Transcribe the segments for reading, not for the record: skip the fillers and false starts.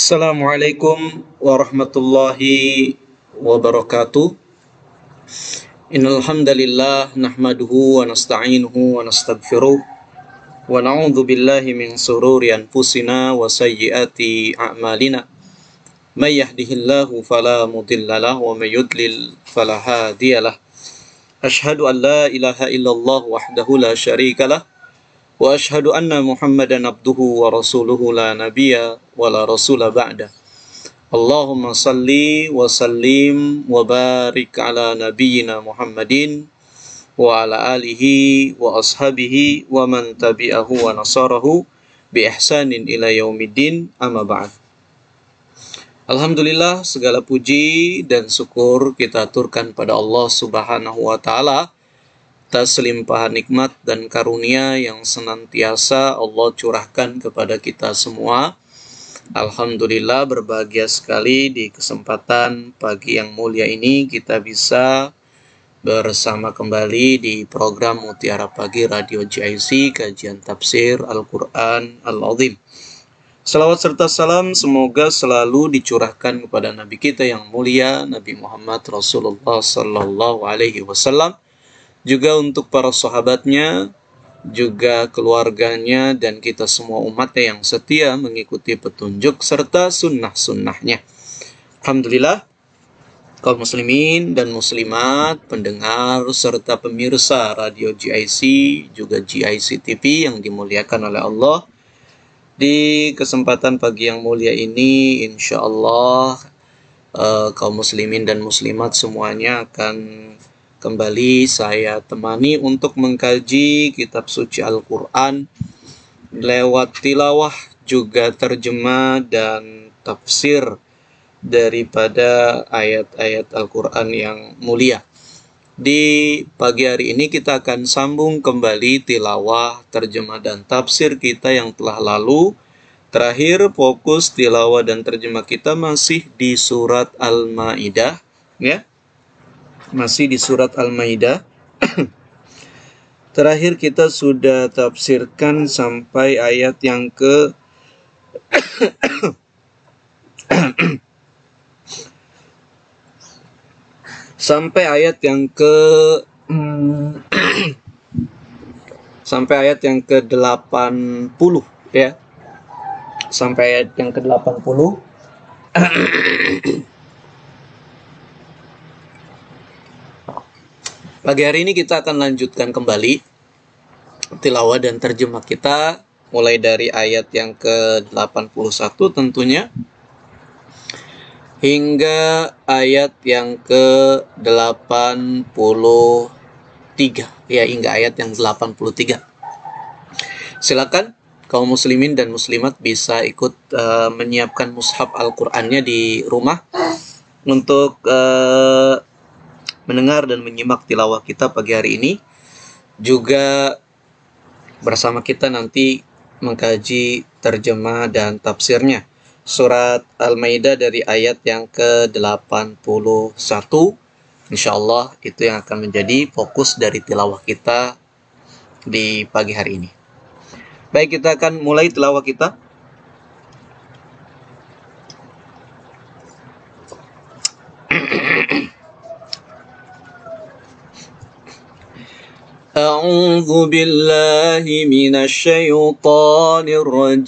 Assalamualaikum warahmatullahi wabarakatuh. Innal hamdalillah nahmaduhu wa nasta'inuhu wa nastaghfiruh wa na'udzu billahi min sururi anfusina wa sayyiati a'malina. May yahdihillahu fala mudhillalah wa may yudlil fala hadiyalah. Asyhadu an la ilaha illallah wahdahu la syarikalah wa ashhadu anna Muhammadan abduhu wa rasuluhu la nabiyya wa la rasula ba'da. Allahumma salli wa sallim wa barik ala nabiyyina Muhammadin wa ala alihi wa ashabihi wa man tabi'ahu wa nasarahu bi ihsanin ila yaumiddin, amma ba'd. Alhamdulillah, segala puji dan syukur kita aturkan pada Allah Subhanahu wa taala atas limpahan nikmat dan karunia yang senantiasa Allah curahkan kepada kita semua. Alhamdulillah, berbahagia sekali di kesempatan pagi yang mulia ini kita bisa bersama kembali di program Mutiara Pagi Radio GIC, kajian tafsir Al-Quran Al-Azim. Salawat serta salam semoga selalu dicurahkan kepada Nabi kita yang mulia, Nabi Muhammad Rasulullah Sallallahu Alaihi Wasallam, juga untuk para sahabatnya, juga keluarganya, dan kita semua umatnya yang setia mengikuti petunjuk serta sunnah-sunnahnya. Alhamdulillah, kaum muslimin dan muslimat, pendengar serta pemirsa Radio GIC, juga GIC TV yang dimuliakan oleh Allah. Di kesempatan pagi yang mulia ini, insya Allah kaum muslimin dan muslimat semuanya akan kembali saya temani untuk mengkaji kitab suci Al-Quran lewat tilawah, juga terjemah dan tafsir daripada ayat-ayat Al-Quran yang mulia. Di pagi hari ini kita akan sambung kembali tilawah, terjemah dan tafsir kita yang telah lalu. Terakhir fokus tilawah dan terjemah kita masih di surat Al-Maidah, ya. Masih di surat Al-Maidah. Terakhir kita sudah tafsirkan sampai ayat yang ke sampai ayat yang ke sampai ayat yang ke-80, ya. Sampai ayat yang ke-80. Pagi hari ini kita akan lanjutkan kembali tilawah dan terjemah kita mulai dari ayat yang ke-81 tentunya hingga ayat yang ke-83, ya, hingga ayat yang 83. Silakan kaum muslimin dan muslimat bisa ikut menyiapkan mushaf Al-Qur'annya di rumah untuk mendengar dan menyimak tilawah kita pagi hari ini. Juga bersama kita nanti mengkaji terjemah dan tafsirnya. Surat Al-Maidah dari ayat yang ke-81. Insyaallah itu yang akan menjadi fokus dari tilawah kita di pagi hari ini. Baik, kita akan mulai tilawah kita. A'udzu billahi minasy syaithanir rajim.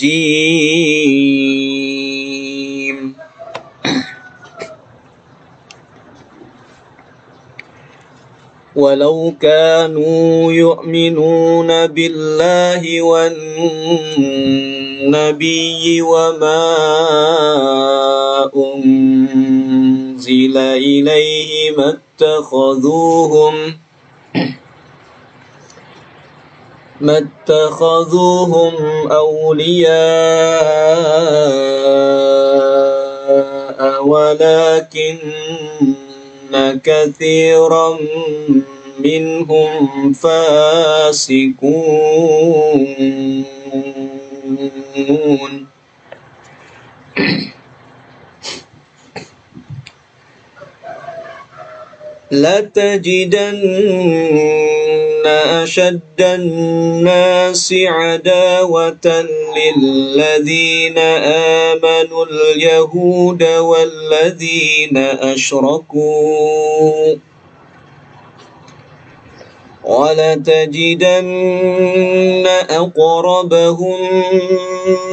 Walau kanu yu'minuna billahi wan nabiyyi wa ma unzila ilaihi مَتَّخَذُوهُمْ أَوْلِيَاءَ وَلَكِنَّ كَثِيرًا مِنْهُمْ فَاسِقُونَ. لَتَجِدَنَّ أشد الناس عداوة للذين آمنوا اليهود والذين أشركوا ولتجدن أقربهم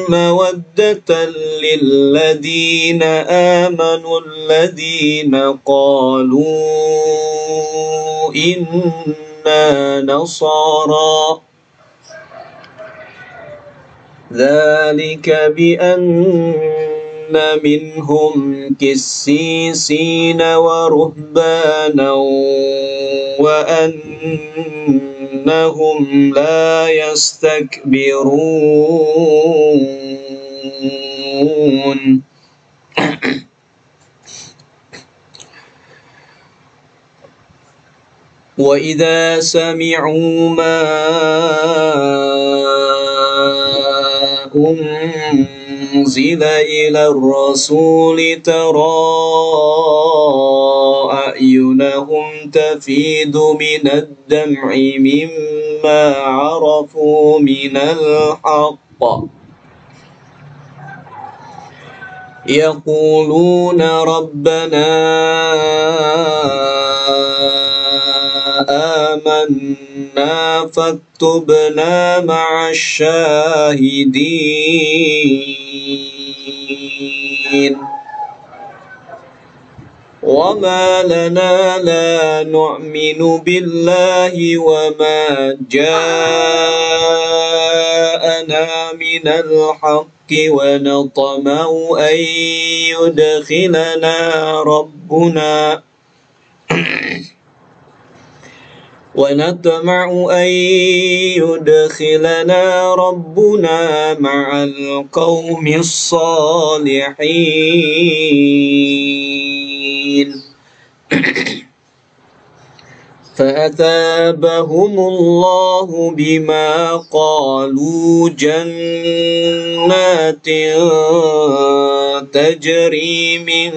مودة للذين آمنوا الذين قالوا إنا نصارى ذلك بأن منهم كسيسين ورهبانا وأنهم لا يستكبرون. وإذا سمعوا ما أنزل إلى الرسول ترى أعينهم تفيض من الدمع مما عرفوا من الحق يقولون ربنا آمنا فاكتبنا مع الشاهدين وما لنا لا نؤمن بالله وما جاءنا من الحق ونطمع أن يدخلنا ربنا مع القوم الصالحين فأثابهم الله بما قالوا جنات تجري من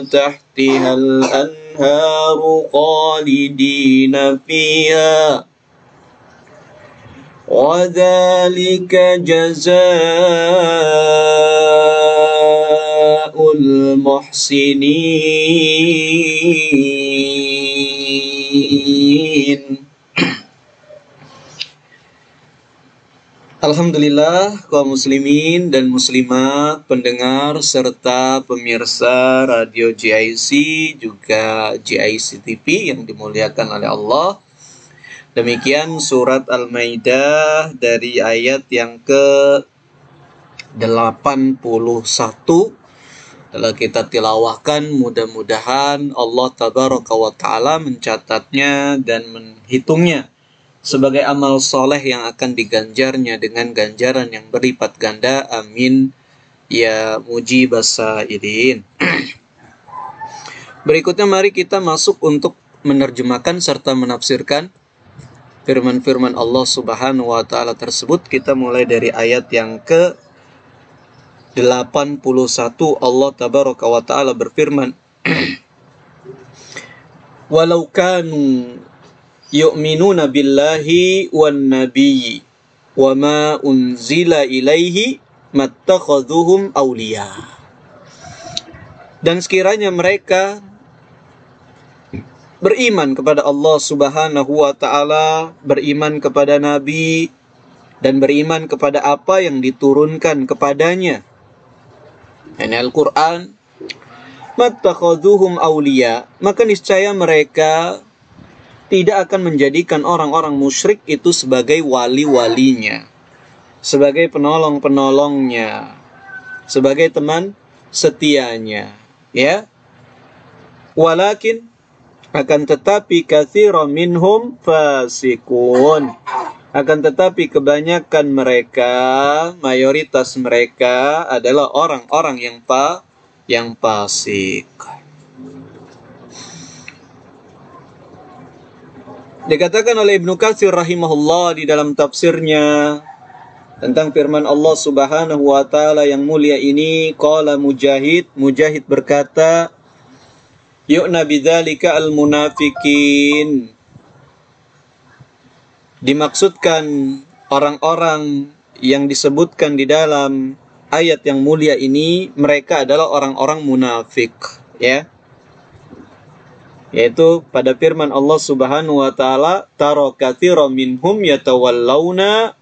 تحتها الأنهار خالدين فيها وذلك جزاء المحسنين. Alhamdulillah kaum muslimin dan muslimat, pendengar serta pemirsa radio GIC juga GIC TV yang dimuliakan oleh Allah. Demikian surat Al-Maidah dari ayat yang ke-81 telah kita tilawahkan. Mudah-mudahan Allah Tabaraka wa Ta'ala mencatatnya dan menghitungnya sebagai amal soleh yang akan diganjarnya dengan ganjaran yang berlipat ganda. Amin ya mujibas sa'ilin. Berikutnya mari kita masuk untuk menerjemahkan serta menafsirkan firman-firman Allah Subhanahu wa Ta'ala tersebut. Kita mulai dari ayat yang ke-81. Allah Tabaraka wa Ta'ala berfirman, walau kanu yu'minuna billahi wan nabiyyi wa ma unzila ilaihi mattakhadhuhum awliya. Dan sekiranya mereka beriman kepada Allah Subhanahu wa Ta'ala, beriman kepada Nabi, dan beriman kepada apa yang diturunkan kepadanya, ini Al-Quran, mattakhadhuhum awliya, maka niscaya mereka tidak akan menjadikan orang-orang musyrik itu sebagai wali-walinya, sebagai penolong-penolongnya, sebagai teman setianya, ya. Walakin, akan tetapi katsiran minhum fasikun, akan tetapi kebanyakan mereka, mayoritas mereka adalah orang-orang yang fasik. Dikatakan oleh Ibnu Katsir rahimahullah di dalam tafsirnya tentang firman Allah Subhanahu wa Ta'ala yang mulia ini, qala Mujahid berkata, yu'na bidzalika al-munafiqin, dimaksudkan orang-orang yang disebutkan di dalam ayat yang mulia ini, mereka adalah orang-orang munafik, ya. Yaitu pada firman Allah Subhanahu wa taala, "Tara katsiran minhum yatawallawna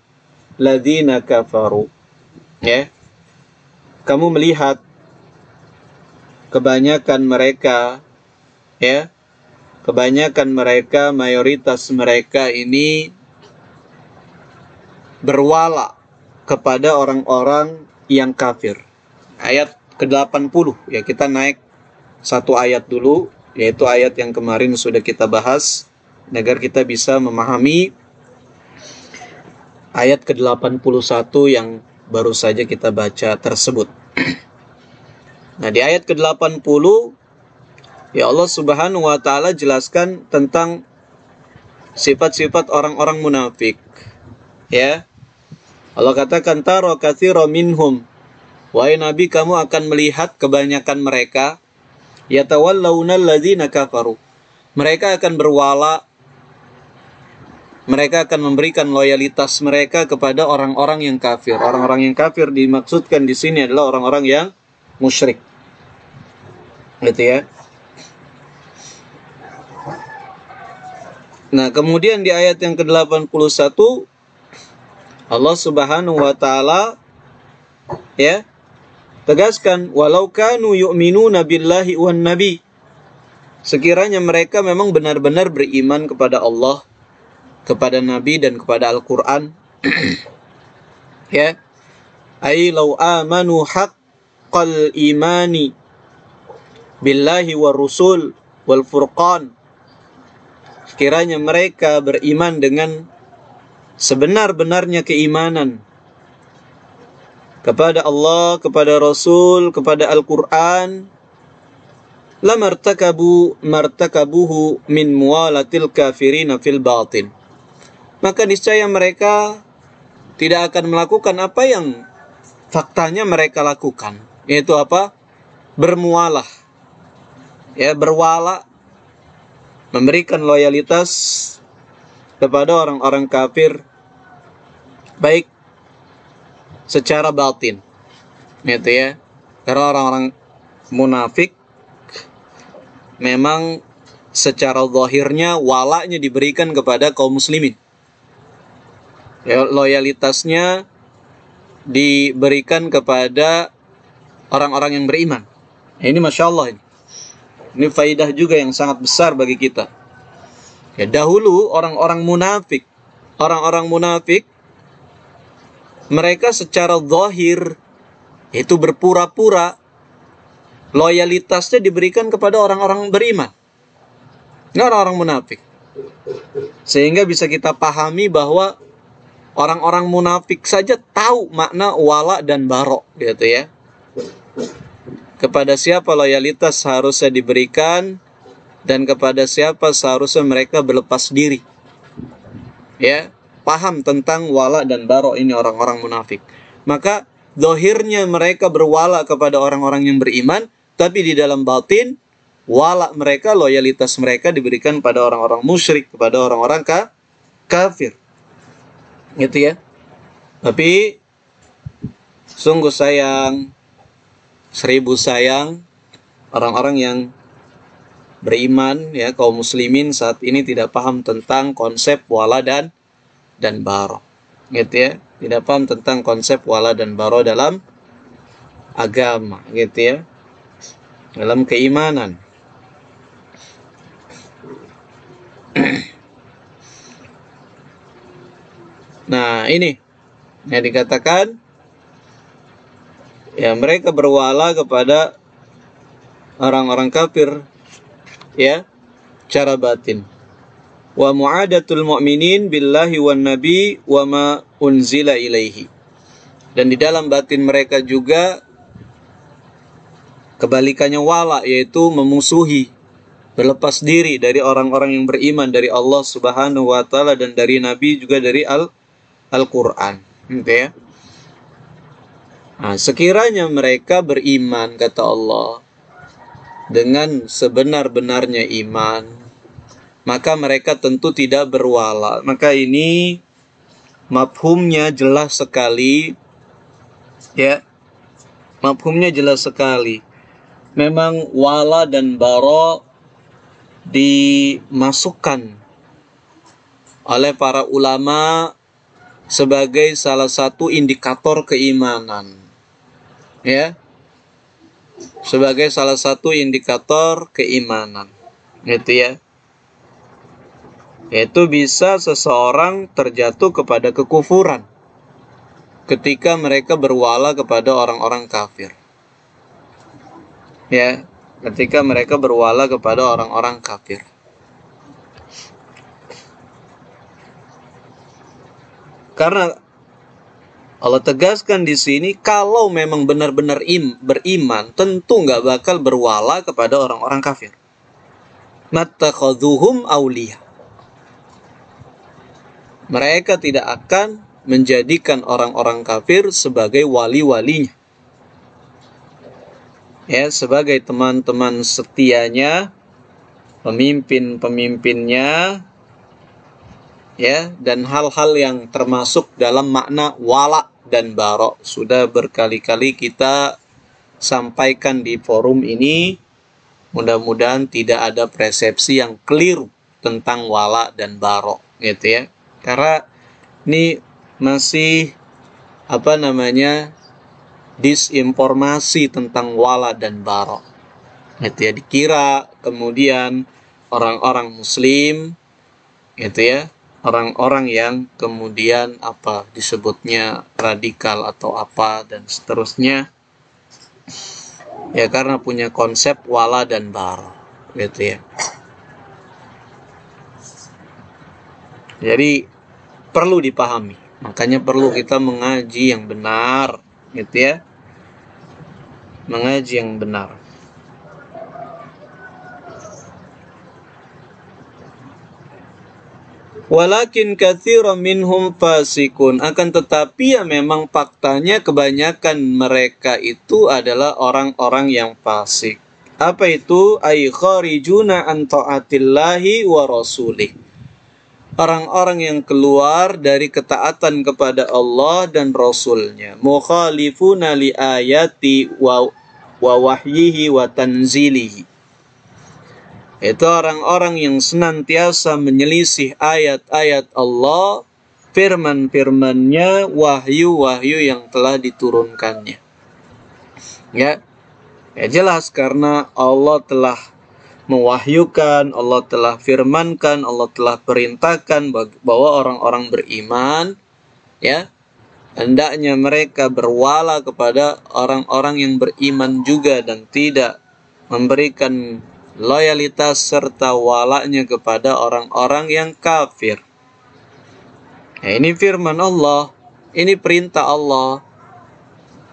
ladzina kafaru." Ya. Kamu melihat kebanyakan mereka, ya. Kebanyakan mereka, mayoritas mereka ini berwala kepada orang-orang yang kafir. Ayat ke-80, ya, kita naik satu ayat dulu, yaitu ayat yang kemarin sudah kita bahas, agar kita bisa memahami ayat ke-81 yang baru saja kita baca tersebut. Nah, di ayat ke-80, ya, Allah Subhanahu wa taala jelaskan tentang sifat-sifat orang-orang munafik. Ya. Allah katakan, "Tara katsiran minhum." Wahai Nabi, kamu akan melihat kebanyakan mereka, yatawallawna alladzina kafaru. Mereka akan berwala, mereka akan memberikan loyalitas mereka kepada orang-orang yang kafir. Orang-orang yang kafir dimaksudkan di sini adalah orang-orang yang musyrik. Gitu ya. Nah, kemudian di ayat yang ke-81 Allah Subhanahu wa taala, ya, tegaskan, "Walau kanu yu'minuna billahi wan nabi." Sekiranya mereka memang benar-benar beriman kepada Allah, kepada Nabi dan kepada Al-Qur'an. Ya. Ai law amanu haqqal imani billahi war rusul wal furqan. Sekiranya mereka beriman dengan sebenar-benarnya keimanan kepada Allah, kepada Rasul, kepada Al-Quran, martakabuhu min muwalatil kafirina fil batin. Maka niscaya mereka tidak akan melakukan apa yang faktanya mereka lakukan, yaitu apa? Bermualah, ya, berwala, memberikan loyalitas kepada orang-orang kafir, baik secara batin, gitu ya. Karena orang-orang munafik memang secara zahirnya walanya diberikan kepada kaum muslimin, ya, loyalitasnya diberikan kepada orang-orang yang beriman. Ini Masya Allah, ini faidah juga yang sangat besar bagi kita. Ya, dahulu orang-orang munafik mereka secara zahir itu berpura-pura loyalitasnya diberikan kepada orang-orang beriman. Ini orang-orang munafik. Sehingga bisa kita pahami bahwa orang-orang munafik saja tahu makna wala dan barok, gitu ya. Kepada siapa loyalitas harusnya diberikan dan kepada siapa seharusnya mereka berlepas diri. Ya, paham tentang wala dan barok ini orang-orang munafik. Maka zahirnya mereka berwala kepada orang-orang yang beriman, tapi di dalam batin wala mereka, loyalitas mereka diberikan pada orang-orang musyrik, kepada orang-orang kafir. Gitu ya. Tapi sungguh sayang, 1000 sayang, orang-orang yang beriman, ya, kaum muslimin saat ini tidak paham tentang konsep wala dan baro, gitu ya. Tidak paham tentang konsep wala dan baro dalam agama, gitu ya, dalam keimanan. Nah, ini yang dikatakan, ya, mereka berwala kepada orang-orang kafir, ya, cara batin. Wa mu'adatul mu'minin billahi wan nabi wa ma unzila ilaihi. Dan di dalam batin mereka juga kebalikannya wala, yaitu memusuhi, berlepas diri dari orang-orang yang beriman dari Allah Subhanahu wa taala dan dari nabi, juga dari Al-Qur'an, gitu ya. Nah, sekiranya mereka beriman, kata Allah, dengan sebenar-benarnya iman, maka mereka tentu tidak berwala. Maka ini mafhumnya jelas sekali, ya. Mafhumnya jelas sekali. Memang wala dan bara dimasukkan oleh para ulama sebagai salah satu indikator keimanan, ya, sebagai salah satu indikator keimanan, gitu ya. Yaitu bisa seseorang terjatuh kepada kekufuran ketika mereka berwala kepada orang-orang kafir, ya, ketika mereka berwala kepada orang-orang kafir. Karena Allah tegaskan di sini, kalau memang benar-benar beriman, tentu nggak bakal berwala kepada orang-orang kafir. Mattakhadhuhum awliya. Mereka tidak akan menjadikan orang-orang kafir sebagai wali-walinya, ya, sebagai teman-teman setianya, pemimpin-pemimpinnya, ya, dan hal-hal yang termasuk dalam makna wala dan bara sudah berkali-kali kita sampaikan di forum ini. Mudah-mudahan tidak ada persepsi yang keliru tentang wala dan bara, gitu ya. Karena ini masih disinformasi tentang wala dan bara, gitu ya. Dikira kemudian orang-orang muslim, gitu ya, orang-orang yang kemudian disebutnya radikal atau apa dan seterusnya, ya, karena punya konsep wala dan bara, gitu ya. Jadi perlu dipahami, makanya perlu kita mengaji yang benar, gitu ya, mengaji yang benar. Walakin katsiran minhum fasikun, akan tetapi ya memang faktanya kebanyakan mereka itu adalah orang-orang yang fasik. Apa itu? Ay kharijuna an ta'atillahi wa rasulih. Orang-orang yang keluar dari ketaatan kepada Allah dan Rasulnya. Mukhalifuna li ayati wa wahyihi wa tanzilihi. Itu orang-orang yang senantiasa menyelisih ayat-ayat Allah, firman-firmannya, wahyu-wahyu yang telah diturunkannya. Ya jelas, karena Allah telah mewahyukan, Allah telah firmankan, Allah telah perintahkan bahwa orang-orang beriman, ya, hendaknya mereka berwala kepada orang-orang yang beriman juga dan tidak memberikan loyalitas serta walanya kepada orang-orang yang kafir. Nah, ini firman Allah, ini perintah Allah.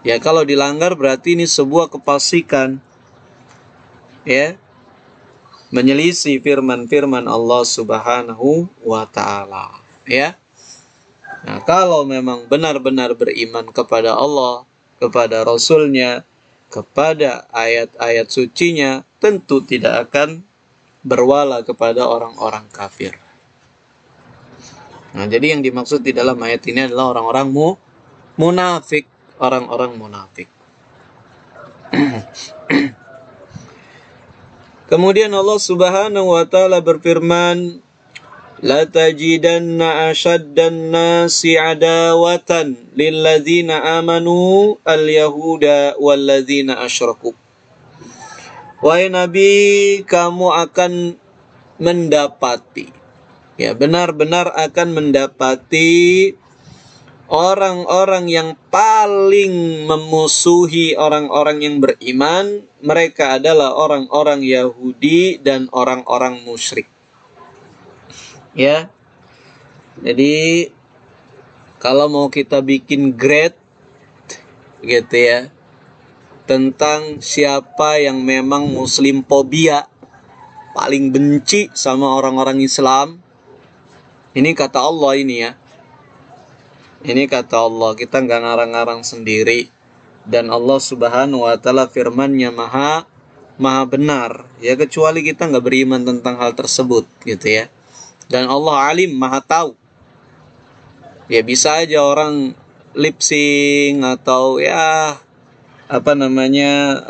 Ya, kalau dilanggar berarti ini sebuah kefasikan, ya, menyelisih firman-firman Allah Subhanahu wa ta'ala, ya. Nah, kalau memang benar-benar beriman kepada Allah, kepada Rasulnya, kepada ayat-ayat sucinya, tentu tidak akan berwala kepada orang-orang kafir. Nah, jadi yang dimaksud di dalam ayat ini adalah orang-orang munafik, orang-orang munafik. Kemudian Allah Subhanahu wa taala berfirman, la tajidanna ashaddan nasi adawatan lilladzina amanu al-yahuda walladzina asyraku. Wahai Nabi, kamu akan mendapati, ya, benar-benar akan mendapati orang-orang yang paling memusuhi orang-orang yang beriman. Mereka adalah orang-orang Yahudi dan orang-orang musyrik. Ya, jadi kalau mau kita bikin grade, gitu ya, tentang siapa yang memang muslim fobia, paling benci sama orang-orang Islam, ini kata Allah ini, ya. Ini kata Allah, kita nggak ngarang-ngarang sendiri. Dan Allah Subhanahu wa ta'ala firman-Nya maha maha benar, ya, kecuali kita nggak beriman tentang hal tersebut, gitu ya. Dan Allah alim, maha tahu. Ya bisa aja orang lip sync atau ya apa namanya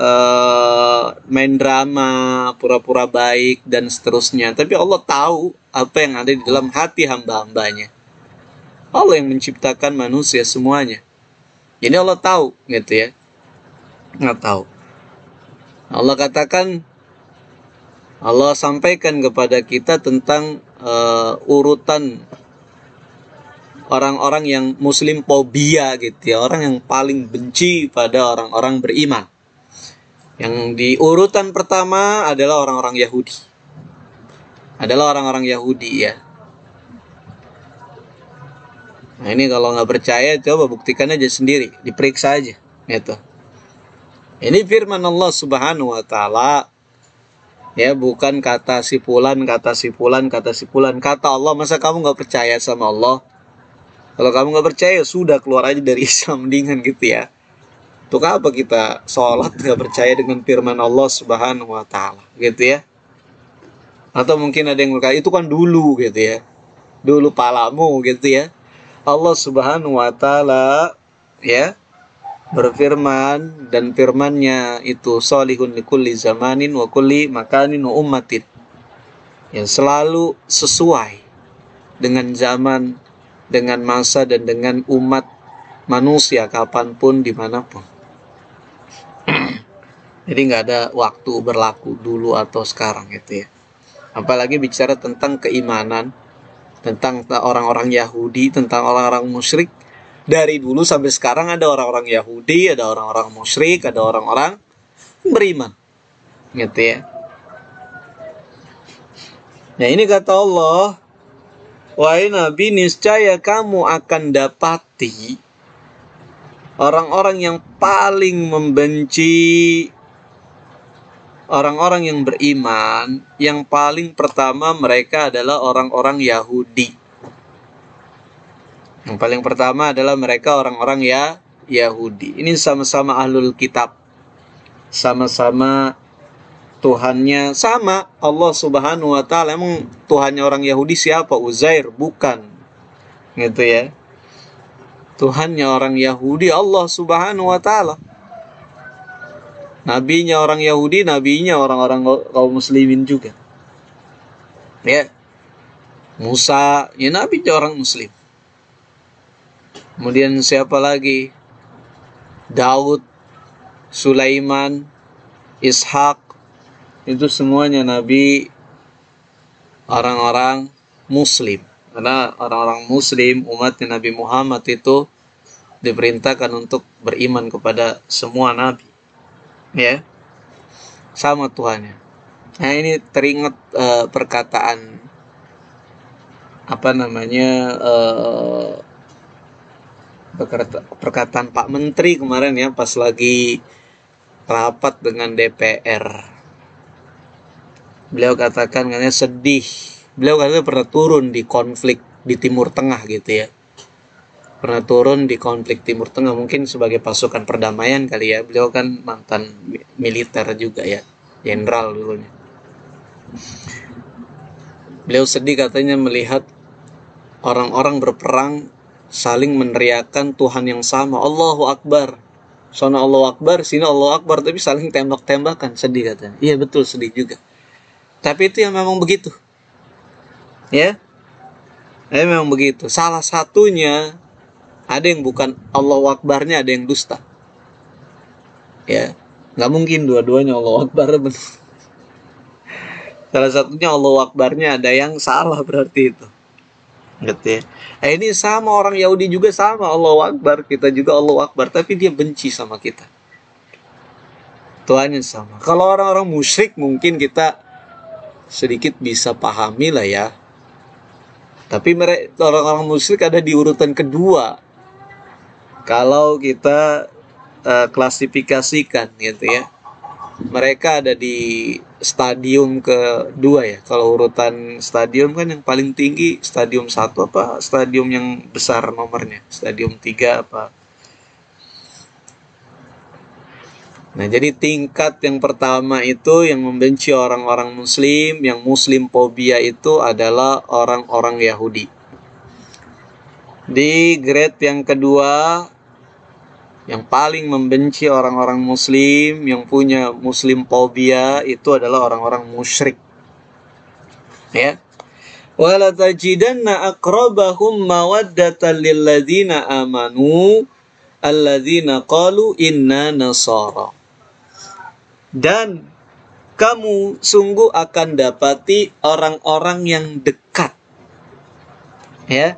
main drama, pura-pura baik dan seterusnya. Tapi Allah tahu apa yang ada di dalam hati hamba-hambanya. Allah yang menciptakan manusia semuanya. Jadi Allah tahu, gitu ya. Nggak tahu. Allah katakan, Allah sampaikan kepada kita tentang urutan orang-orang yang muslim fobia, gitu ya, orang yang paling benci pada orang-orang beriman. Yang di urutan pertama adalah orang-orang Yahudi. Adalah orang-orang Yahudi, ya. Nah ini kalau nggak percaya, coba buktikan aja sendiri, diperiksa aja, gitu. Ini firman Allah Subhanahu Wa Taala, ya, bukan kata si fulan, kata si fulan, kata si fulan, kata Allah. Masa kamu nggak percaya sama Allah? Kalau kamu nggak percaya, sudah keluar aja dari Islam, mendingan, gitu ya. Untuk apa kita sholat nggak percaya dengan firman Allah Subhanahu Wa Taala, gitu ya? Atau mungkin ada yang berkata itu kan dulu, gitu ya, dulu palamu, gitu ya. Allah Subhanahu Wa Taala, ya, berfirman, dan firmannya itu solihun likulli zamanin wa kulli makanin wa ummatin, yang selalu sesuai dengan zaman, dengan masa, dan dengan umat manusia kapanpun, dimanapun. Jadi nggak ada waktu berlaku dulu atau sekarang, gitu ya. Apalagi bicara tentang keimanan, tentang orang-orang Yahudi, tentang orang-orang musyrik. Dari dulu sampai sekarang ada orang-orang Yahudi, ada orang-orang musyrik, ada orang-orang beriman, gitu ya. Nah ini kata Allah, wahai Nabi, niscaya kamu akan dapati orang-orang yang paling membenci orang-orang yang beriman. Yang paling pertama mereka adalah orang-orang Yahudi. Yang paling pertama adalah mereka orang-orang Yahudi. Ini sama-sama ahlul kitab, sama-sama Tuhannya sama, Allah Subhanahu Wa Taala. Emang Tuhannya orang Yahudi siapa? Uzair? Bukan, gitu ya. Tuhannya orang Yahudi Allah Subhanahu Wa Taala. Nabinya orang Yahudi, nabinya orang-orang kaum muslimin juga, ya. Musa, ya, nabinya orang muslim. Kemudian siapa lagi? Daud, Sulaiman, Ishak, itu semuanya nabi orang-orang muslim. Karena orang-orang muslim, umatnya Nabi Muhammad itu diperintahkan untuk beriman kepada semua nabi, ya, sama Tuhannya. Nah ini teringat perkataan apa namanya perkataan Pak Menteri kemarin, ya, pas lagi rapat dengan DPR. Beliau katakan katanya sedih. Beliau katanya pernah turun di konflik di Timur Tengah, gitu ya. Pernah turun di konflik Timur Tengah, mungkin sebagai pasukan perdamaian kali ya. Beliau kan mantan militer juga, ya, jenderal dulunya. Beliau sedih katanya melihat orang-orang berperang saling meneriakan Tuhan yang sama, Allahu Akbar. Sana Allahu Akbar, sini Allahu Akbar, tapi saling tembak-tembakan. Sedih katanya. Iya betul, sedih juga. Tapi itu yang memang begitu, ya. Memang begitu. Salah satunya ada yang bukan Allahu Akbarnya, ada yang dusta, ya. Nggak mungkin dua-duanya Allahu Akbar benar. Salah satunya Allahu Akbarnya ada yang salah, berarti itu, gitu ya. Ini sama orang Yahudi juga sama, Allahu Akbar, kita juga Allahu Akbar, tapi dia benci sama kita. Tuhannya sama. Kalau orang-orang musyrik mungkin kita sedikit bisa pahami lah, ya. Tapi mereka orang-orang musyrik ada di urutan kedua. Kalau kita klasifikasikan, gitu ya. Mereka ada di stadium kedua, ya. Kalau urutan stadium kan yang paling tinggi stadium 1 apa stadium yang besar nomornya? Stadium 3 apa? Nah, jadi tingkat yang pertama itu yang membenci orang-orang muslim, yang muslim fobia itu adalah orang-orang Yahudi. Di grade yang kedua, yang paling membenci orang-orang muslim, yang punya muslim fobia itu adalah orang-orang musyrik. Ya. Wala tajidanna aqrabahum mawaddatan lilladzina amanu alladzina qalu inna nasara. Dan kamu sungguh akan dapati orang-orang yang dekat, ya,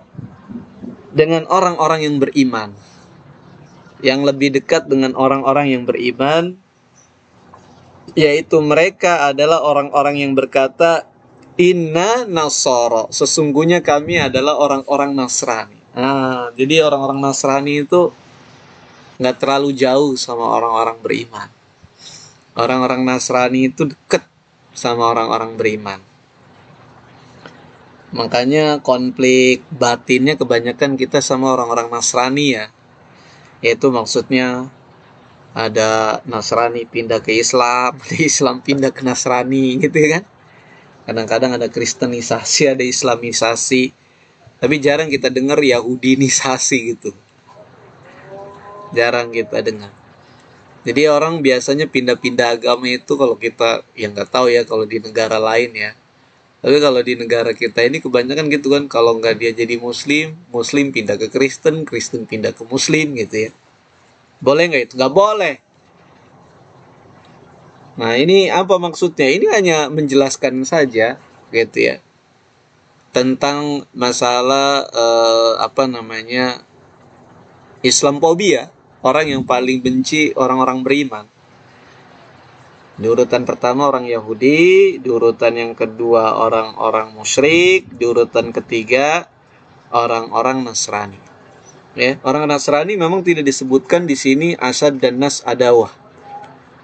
dengan orang-orang yang beriman. Yang lebih dekat dengan orang-orang yang beriman, yaitu mereka adalah orang-orang yang berkata, Inna Nasara, sesungguhnya kami adalah orang-orang Nasrani. Nah, jadi orang-orang Nasrani itu nggak terlalu jauh sama orang-orang beriman. Orang-orang Nasrani itu dekat sama orang-orang beriman. Makanya konflik batinnya kebanyakan kita sama orang-orang Nasrani ya. Yaitu maksudnya ada Nasrani pindah ke Islam, ada Islam pindah ke Nasrani gitu kan. Kadang-kadang ada Kristenisasi, ada Islamisasi. Tapi jarang kita dengar Yahudinisasi gitu. Jarang kita dengar. Jadi orang biasanya pindah-pindah agama itu kalau kita, yang nggak tahu ya kalau di negara lain ya. Tapi kalau di negara kita ini kebanyakan gitu kan, kalau nggak dia jadi Muslim, Muslim pindah ke Kristen, Kristen pindah ke Muslim gitu ya. Boleh nggak itu? Nggak boleh. Nah ini apa maksudnya? Ini hanya menjelaskan saja gitu ya. Tentang masalah Islamophobia. Orang yang paling benci orang-orang beriman. Di urutan pertama orang Yahudi, di urutan yang kedua orang-orang musyrik, di urutan ketiga orang-orang Nasrani. Ya, orang Nasrani memang tidak disebutkan di sini Asad dan Nas adawah.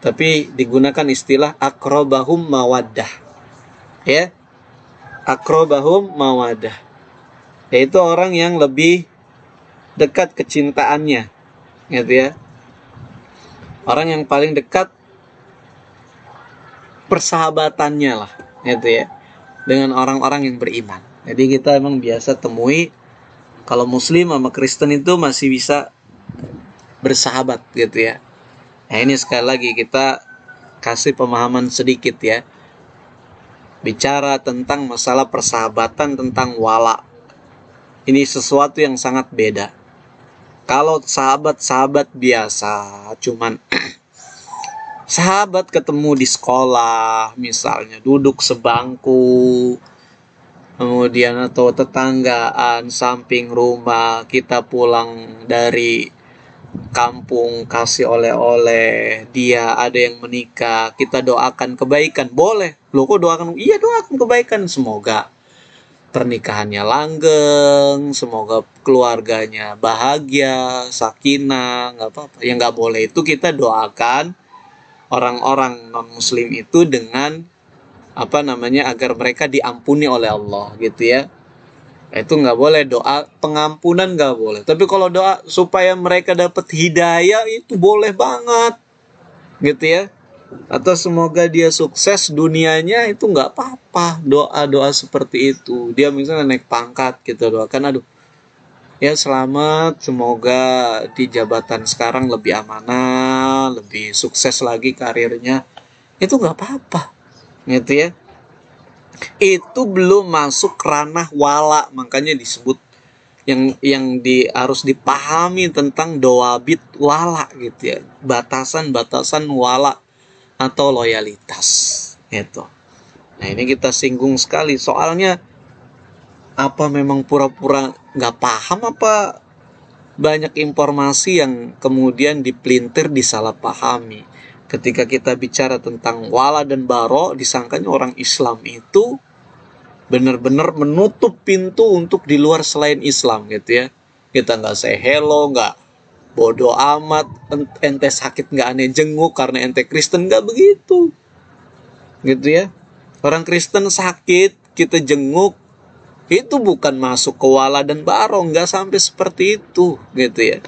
Tapi digunakan istilah akrobahum mawaddah. Ya. Akrobahum mawaddah. Yaitu orang yang lebih dekat kecintaannya. Gitu ya. Orang yang paling dekat persahabatannya lah, gitu ya, dengan orang-orang yang beriman. Jadi kita emang biasa temui kalau Muslim sama Kristen itu masih bisa bersahabat gitu ya. Nah ini sekali lagi kita kasih pemahaman sedikit ya. Bicara tentang masalah persahabatan, tentang wala. Ini sesuatu yang sangat beda. Kalau sahabat-sahabat biasa, cuman sahabat ketemu di sekolah, misalnya duduk sebangku, kemudian atau tetanggaan samping rumah, kita pulang dari kampung kasih oleh-oleh, dia ada yang menikah, kita doakan kebaikan, boleh. Loh kok doakan? Iya doakan kebaikan, semoga pernikahannya langgeng, semoga keluarganya bahagia, sakinah, nggak apa-apa. Yang nggak boleh itu kita doakan orang-orang non-muslim itu dengan agar mereka diampuni oleh Allah gitu ya. Itu nggak boleh, doa pengampunan nggak boleh. Tapi kalau doa supaya mereka dapat hidayah itu boleh banget gitu ya. Atau semoga dia sukses dunianya itu nggak apa-apa, doa-doa seperti itu. Dia misalnya naik pangkat gitu, doakan aduh ya selamat, semoga di jabatan sekarang lebih amanah, lebih sukses lagi karirnya. Itu nggak apa-apa gitu ya. Itu belum masuk ranah wala, makanya disebut harus dipahami tentang doabit wala gitu ya, batasan-batasan wala atau loyalitas itu. Nah ini kita singgung sekali soalnya, apa memang pura-pura nggak paham, apa banyak informasi yang kemudian dipelintir, disalahpahami. Ketika kita bicara tentang wala dan baro, disangkanya orang Islam itu benar-benar menutup pintu untuk di luar selain Islam gitu ya. Kita nggak say hello, nggak bodoh amat, ente sakit nggak aneh jenguk karena ente Kristen, nggak begitu gitu ya. Orang Kristen sakit kita jenguk, itu bukan masuk ke wala dan baro, nggak sampai seperti itu gitu ya,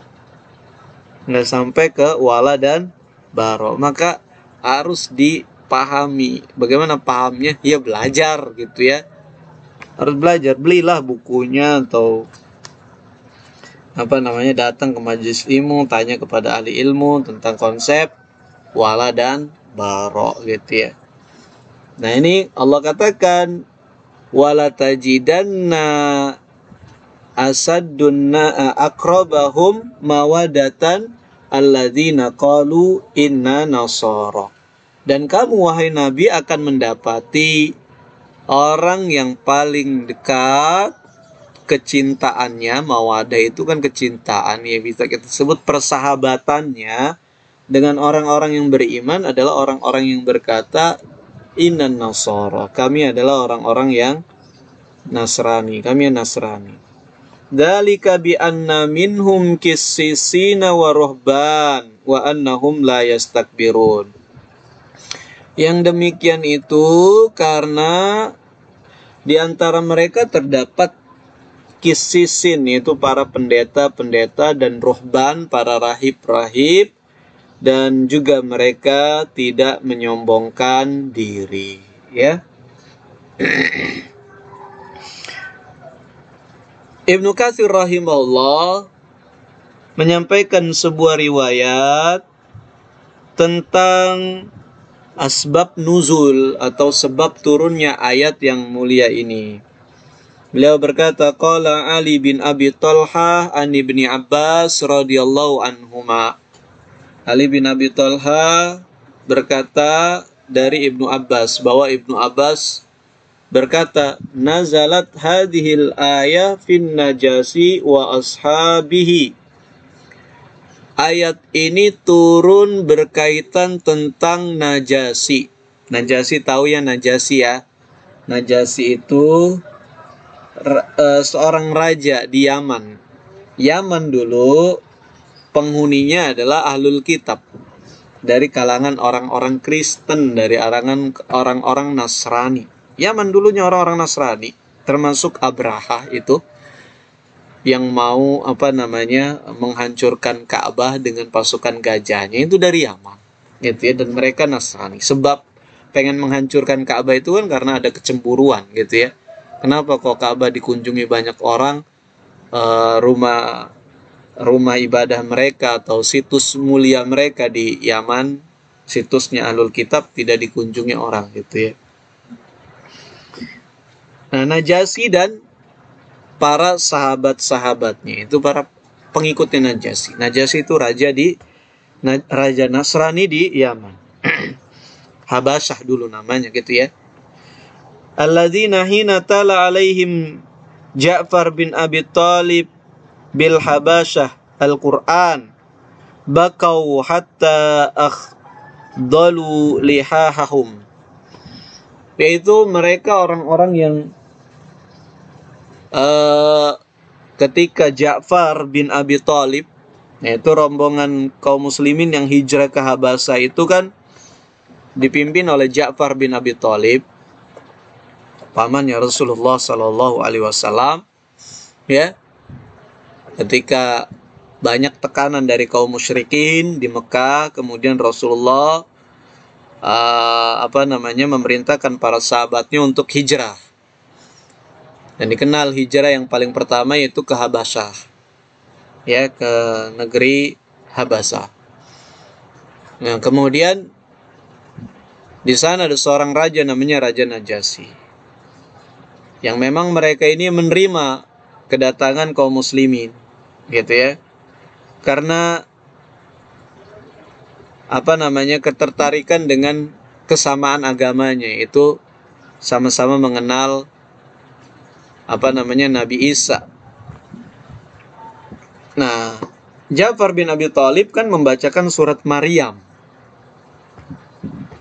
nggak sampai ke wala dan barok. Maka harus dipahami. Bagaimana pahamnya? Ya belajar gitu ya. Harus belajar. Belilah bukunya atau datang ke majelis ilmu, tanya kepada ahli ilmu tentang konsep wala dan barok gitu ya. Nah ini Allah katakan wala tajidanna asaddunna akrabahum mawadatan alladzina qalu inna nasara. Dan kamu wahai Nabi akan mendapati orang yang paling dekat kecintaannya, mawadah itu kan kecintaan ya, bisa kita sebut persahabatannya dengan orang-orang yang beriman adalah orang-orang yang berkata inna nasara, kami adalah orang-orang yang Nasrani, kami Nasrani. Dzalika bi anna minhum qissisina wa ruhban wa annahum la yastakbirun. Yang demikian itu karena di antara mereka terdapat kisisin, yaitu para pendeta-pendeta, dan ruhban, para rahib-rahib, dan juga mereka tidak menyombongkan diri, ya. Ibnu Katsir rahimahullah menyampaikan sebuah riwayat tentang asbab nuzul atau sebab turunnya ayat yang mulia ini. Beliau berkata, qala Ali bin Abi Thalhah an Ibni Abbas radhiyallahu anhuma. Ali bin Abi Thalhah berkata dari Ibnu Abbas, bahwa Ibnu Abbas berkata, nazalat hadhil ayah fin najasi wa ashabihi. Ayat ini turun berkaitan tentang Najasi. Najasi tahu ya Najasi ya. Najasi itu seorang raja di Yaman. Yaman dulu penghuninya adalah ahlul kitab, dari kalangan orang-orang Kristen, dari orang-orang Nasrani. Yaman dulunya orang-orang Nasrani, termasuk Abraha itu yang mau menghancurkan Ka'bah dengan pasukan gajahnya, itu dari Yaman gitu ya. Dan mereka Nasrani. Sebab pengen menghancurkan Ka'bah itu kan karena ada kecemburuan gitu ya. Kenapa kok Ka'bah dikunjungi banyak orang, rumah ibadah mereka atau situs mulia mereka di Yaman, situsnya Ahlul Kitab, tidak dikunjungi orang gitu ya. Nah, Najasi dan para sahabat-sahabatnya itu para pengikutnya Najasi. Najasi itu raja Nasrani di Yaman. Habasyah dulu namanya gitu ya. Alladzina hina tala alaihim Ja'far bin Abi Thalib bil Habasyah Al-Qur'an bakau hatta akhdalu lihahahum. Yaitu mereka orang-orang yang ketika Ja'far bin Abi Thalib, yaitu rombongan kaum muslimin yang hijrah ke Habasyah itu kan dipimpin oleh Ja'far bin Abi Thalib, pamannya Rasulullah Sallallahu Alaihi Wasallam, ya. Ketika banyak tekanan dari kaum musyrikin di Mekah, kemudian Rasulullah memerintahkan para sahabatnya untuk hijrah. Dan dikenal hijrah yang paling pertama yaitu ke Habasyah, ya, ke negeri Habasyah. Nah, kemudian di sana ada seorang raja namanya Raja Najasi, yang memang mereka ini menerima kedatangan kaum muslimin gitu ya, karena ketertarikan dengan kesamaan agamanya, itu sama-sama mengenal Nabi Isa. Nah, Ja'far bin Abi Thalib kan membacakan surat Maryam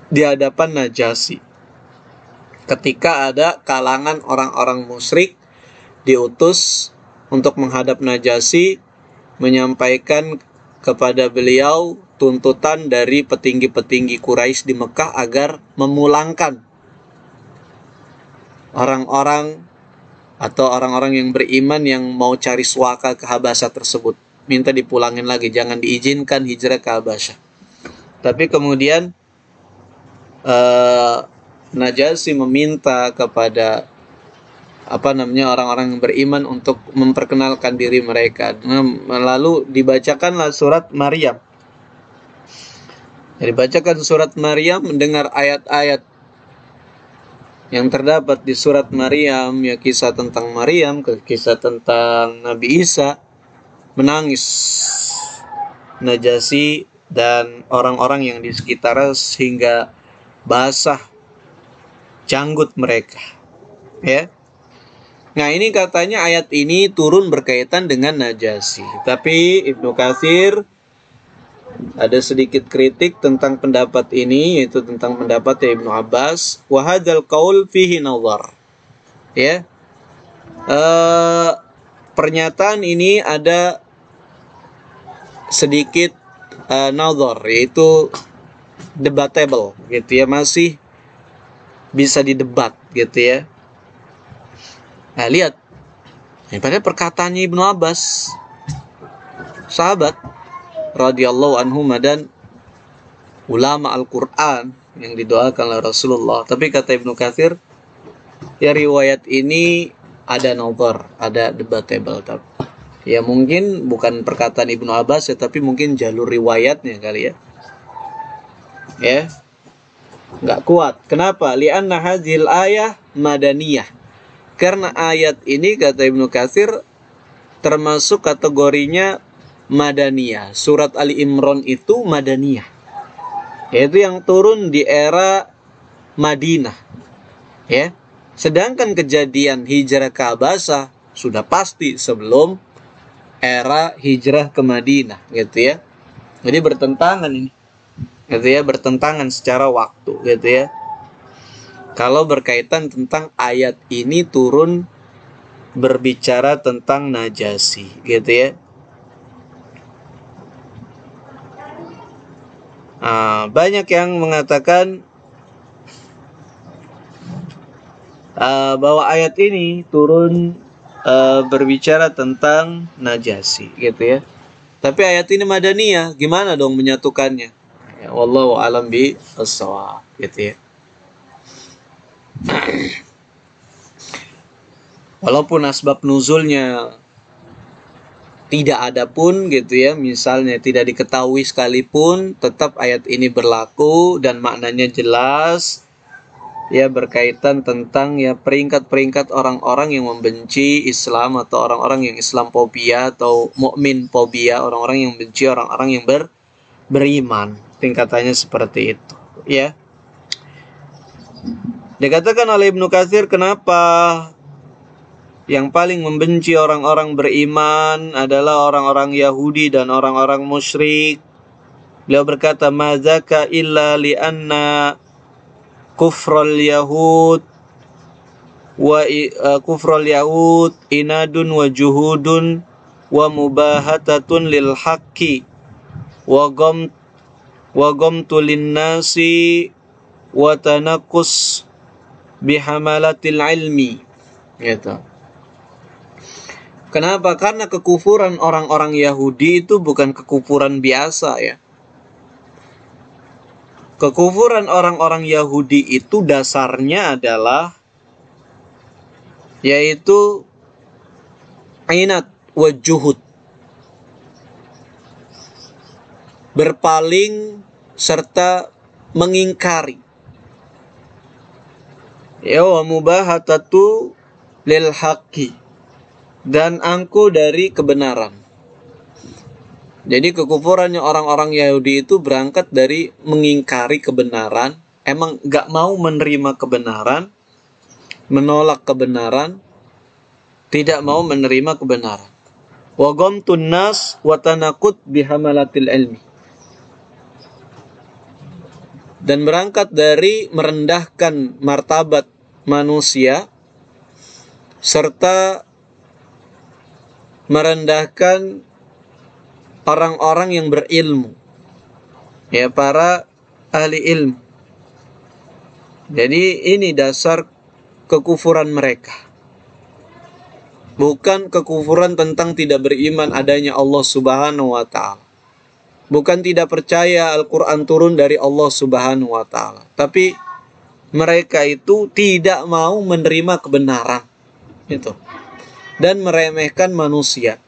di hadapan Najasi ketika ada kalangan orang-orang musyrik diutus untuk menghadap Najasi, menyampaikan kepada beliau tuntutan dari petinggi-petinggi Quraisy di Mekah agar memulangkan orang-orang atau orang-orang yang beriman yang mau cari suaka ke Habasyah tersebut. Minta dipulangin lagi, jangan diizinkan hijrah ke Habasyah. Tapi kemudian Najasyi meminta kepada orang-orang yang beriman untuk memperkenalkan diri mereka. Lalu dibacakanlah surat Maryam. Dibacakan surat Maryam, mendengar ayat-ayat yang terdapat di surat Maryam, ya kisah tentang Maryam, kisah tentang Nabi Isa, menangis Najasyi dan orang-orang yang di sekitarnya sehingga basah janggut mereka. Ya. Nah, ini katanya ayat ini turun berkaitan dengan Najasyi. Tapi Ibnu Katsir ada sedikit kritik tentang pendapat ini, yaitu tentang pendapat Ibnu Abbas. Wa hadzal qaul fihi nazar. Ya. Pernyataan ini ada sedikit nazar, yaitu debatable gitu ya, masih bisa didebat gitu ya. Nah, lihat. Ini pada perkataannya Ibnu Abbas, sahabat radhiyallahu anhum dan ulama Al-Qur'an yang didoakan oleh Rasulullah. Tapi kata Ibnu Katsir, ya riwayat ini ada nazar, ada debatable. Ya mungkin bukan perkataan Ibnu Abbas ya, tapi mungkin jalur riwayatnya kali ya. Ya. Enggak kuat. Kenapa? Li'anna hadzal ayah madaniyah. Karena ayat ini kata Ibnu Katsir termasuk kategorinya madaniyah. Surat Ali Imran itu madaniyah, yaitu yang turun di era Madinah. Ya. Sedangkan kejadian hijrah ke Habasah sudah pasti sebelum era hijrah ke Madinah, gitu ya. Jadi bertentangan ini. Gitu ya, bertentangan secara waktu, gitu ya. Kalau berkaitan tentang ayat ini turun berbicara tentang Najasyi, gitu ya. Banyak yang mengatakan bahwa ayat ini turun berbicara tentang Najasyi, gitu ya. Tapi ayat ini madaniyah, gimana dong menyatukannya? Ya, wallahu alam bis-shawab, gitu ya. Walaupun asbab nuzulnya tidak ada pun gitu ya, misalnya tidak diketahui sekalipun, tetap ayat ini berlaku dan maknanya jelas ya, berkaitan tentang ya peringkat-peringkat orang-orang yang membenci Islam atau orang-orang yang Islamfobia atau mukmin fobia, orang-orang yang benci orang-orang yang beriman. Tingkatannya seperti itu ya. Dikatakan oleh Ibnu Katsir, kenapa yang paling membenci orang-orang beriman adalah orang-orang Yahudi dan orang-orang musyrik. Beliau berkata, mazaka illa li'anna kufral yahud wa kufral yahud inadun wa juhudun wa mubahatatun lil haqqi wa ghamtu lin nasi wa tanaqqus bihamalatil ilmi, gitu. Kenapa? Karena kekufuran orang-orang Yahudi itu bukan kekufuran biasa ya. Kekufuran orang-orang Yahudi itu dasarnya adalah yaitu inat wa juhud, berpaling serta mengingkari. Ya, wa mubahatatu lil haqqi, dan angkuh dari kebenaran. Jadi kekufurannya orang-orang Yahudi itu berangkat dari mengingkari kebenaran, emang gak mau menerima kebenaran, menolak kebenaran, tidak mau menerima kebenaran. Wa ghamtun nas wa tanaqud bihamalatil ilmi, dan berangkat dari merendahkan martabat manusia serta merendahkan orang-orang yang berilmu, ya, para ahli ilmu. Jadi ini dasar kekufuran mereka, bukan kekufuran tentang tidak beriman adanya Allah Subhanahu wa ta'ala. Bukan tidak percaya Al-Quran turun dari Allah Subhanahu wa Ta'ala, tapi mereka itu tidak mau menerima kebenaran itu dan meremehkan manusia,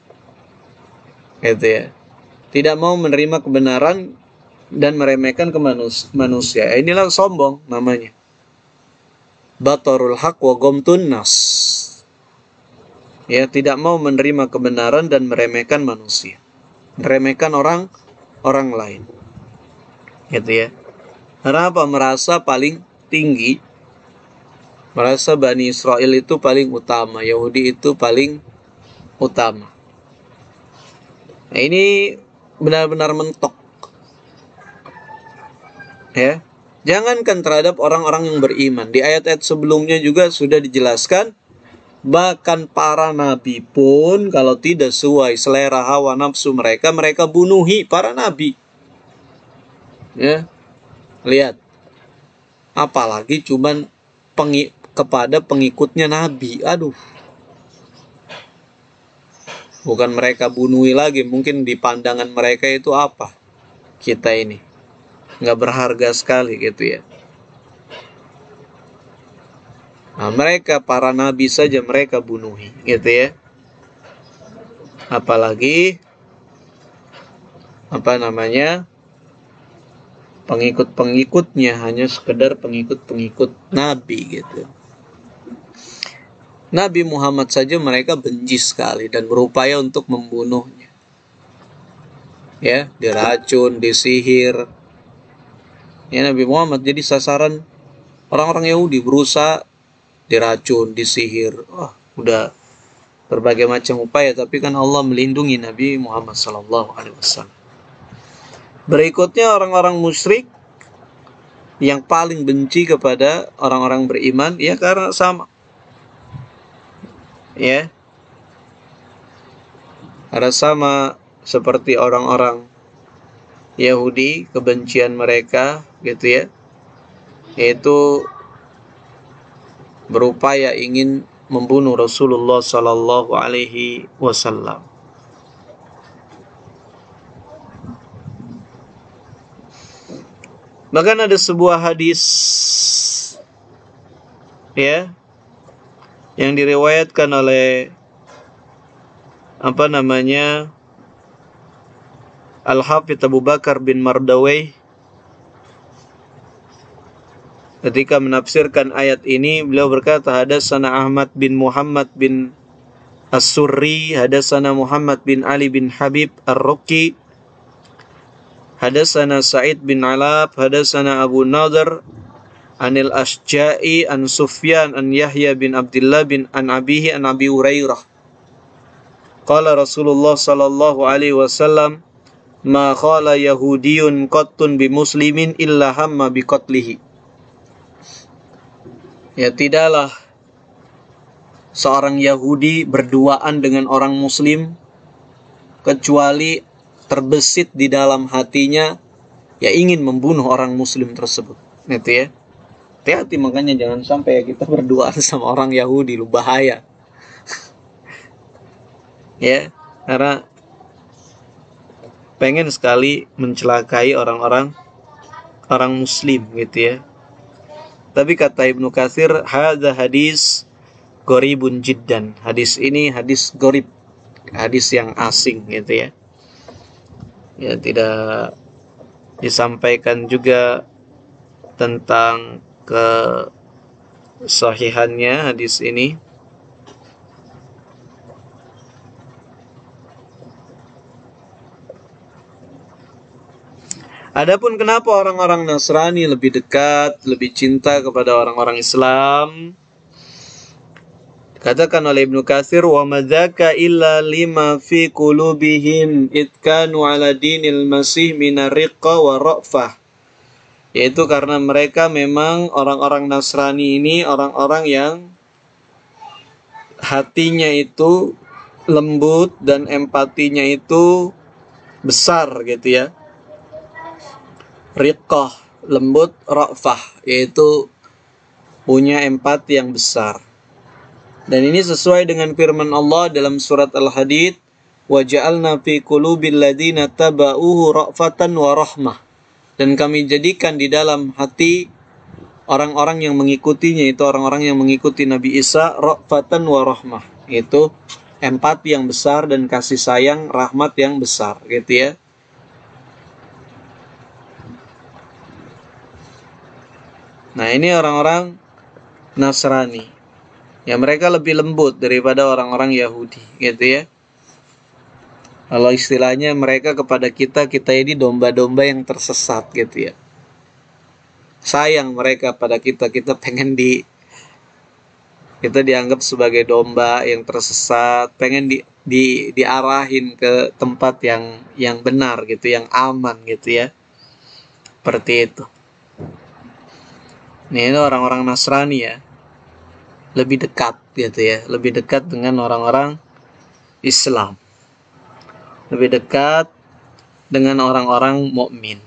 gitu ya. Tidak mau menerima kebenaran dan meremehkan ke manusia. Inilah sombong namanya. Batarul haq wa gomtun nas. Ya, tidak mau menerima kebenaran dan meremehkan manusia, meremehkan orang lain, gitu ya. Karena apa? Merasa paling tinggi, merasa Bani Israel itu paling utama, Yahudi itu paling utama. Nah, ini benar-benar mentok, ya. Jangankan terhadap orang-orang yang beriman, di ayat-ayat sebelumnya juga sudah dijelaskan, bahkan para nabi pun kalau tidak sesuai selera hawa nafsu mereka, mereka bunuhi para nabi. Ya, lihat. Apalagi cuman kepada pengikutnya nabi. Aduh. Bukan mereka bunuhi lagi, mungkin di pandangan mereka itu apa? Kita ini nggak berharga sekali, gitu ya. Nah, mereka para nabi saja mereka bunuhi, gitu ya. Apalagi pengikut-pengikutnya hanya sekedar pengikut-pengikut nabi, gitu. Nabi Muhammad saja mereka benci sekali dan berupaya untuk membunuhnya. Ya, diracun, disihir. Ya, Nabi Muhammad jadi sasaran orang-orang Yahudi, berusaha diracun, disihir. Udah berbagai macam upaya, tapi kan Allah melindungi Nabi Muhammad SAW. Berikutnya orang-orang musyrik yang paling benci kepada orang-orang beriman, ya karena sama. Ya. Karena sama seperti orang-orang Yahudi, kebencian mereka, gitu ya, yaitu berupaya ingin membunuh Rasulullah Sallallahu Alaihi Wasallam. Bahkan ada sebuah hadis, ya, yang diriwayatkan oleh Al-Hafidz Abu Bakar bin Mardawai. Ketika menafsirkan ayat ini, beliau berkata, hadatsana Ahmad bin Muhammad bin As-Surri, hadatsana Muhammad bin Ali bin Habib Ar-Ruqi, hadatsana Sa'id bin Alab, hadatsana Abu Nadhr Anil Asja'i an Sufyan an Yahya bin Abdullah bin an abihi an Abi Hurairah. Qala Rasulullah sallallahu alaihi wasallam, ma khala yahudiyun qattun bi muslimin illa hamma bi qatlihi. Ya, tidaklah seorang Yahudi berduaan dengan orang Muslim kecuali terbesit di dalam hatinya ya ingin membunuh orang Muslim tersebut. Gitu ya. Hati-hati, makanya jangan sampai kita berduaan sama orang Yahudi, lu bahaya. Ya, karena pengen sekali mencelakai orang Muslim, gitu ya. Tapi kata Ibnu Katsir, hadza hadis goribun jiddan. Hadis ini hadis gorib, hadis yang asing, gitu ya. Ya, tidak disampaikan juga tentang kesahihannya hadis ini. Adapun kenapa orang-orang Nasrani lebih dekat, lebih cinta kepada orang-orang Islam? Katakan oleh Ibnu Katsir, wa madzaka illa lima fi qulubihim itkanu ala dinil masih minariqqa wa ra'fah. Yaitu karena mereka memang orang-orang Nasrani ini orang-orang yang hatinya itu lembut dan empatinya itu besar, gitu ya. Riqqah, lembut, ra'fah, yaitu punya empati yang besar. Dan ini sesuai dengan firman Allah dalam surat Al-Hadid, wa ja'alna fi qulubil ladzina taba'uhu ra'fatan wa rahmah. Dan kami jadikan di dalam hati orang-orang yang mengikutinya, itu orang-orang yang mengikuti Nabi Isa, ra'fatan wa rahmah, itu empati yang besar dan kasih sayang, rahmat yang besar, gitu ya. Nah, ini orang-orang Nasrani. Ya, mereka lebih lembut daripada orang-orang Yahudi, gitu ya. Kalau istilahnya mereka kepada kita ini domba-domba yang tersesat, gitu ya. Sayang mereka pada kita pengen kita dianggap sebagai domba yang tersesat, pengen diarahin ke tempat yang benar gitu, yang aman gitu ya. Seperti itu. Ini orang-orang Nasrani ya. Lebih dekat gitu ya, lebih dekat dengan orang-orang Islam. Lebih dekat dengan orang-orang mukmin.